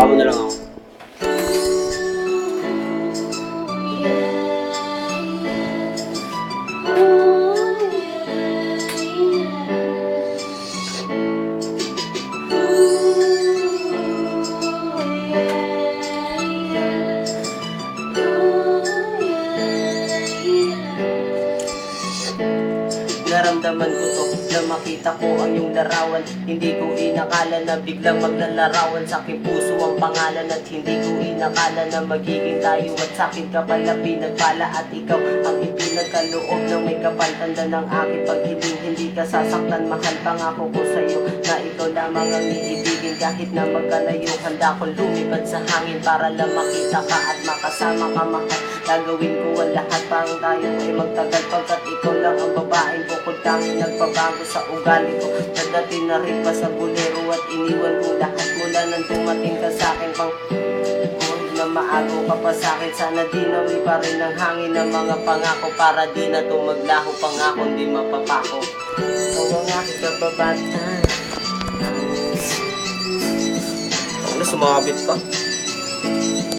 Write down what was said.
Hawakan mo na lang ako. Naramdaman ko to na makita ko ang iyong larawan. Hindi ko inakala na biglang maglalarawan sa aking puso ang pangalan. At hindi ko inakala na magiging tayo. At sa akin ka pala pinagpala. At ikaw ang ipinagkaloob ng may kapal. Tanda ng aking paghiling. Hindi ka sasaktan, mahal pangako ko sa'yo na ikaw lamang ang iibigin. Kahit na magkalayo, handa kong lumipad sa hangin para lang makita ka at makasama ka, mahal. Gagawin ko ang lahat para tayo ay magtagal, pagkat ikaw lang ang babaeng bukod tanging nagpabago sa ugali ko. Nadating na rin pa sa bulero at iniwan ko lahat mula nang dumating ka sa akin pang na maago ka pa sa akin. Sana di nawi pa rin ang hangin ng mga pangako para di na to maglaho, pangako di mapapako. Ikaw ang aking kababata. Ano, sumabit pa.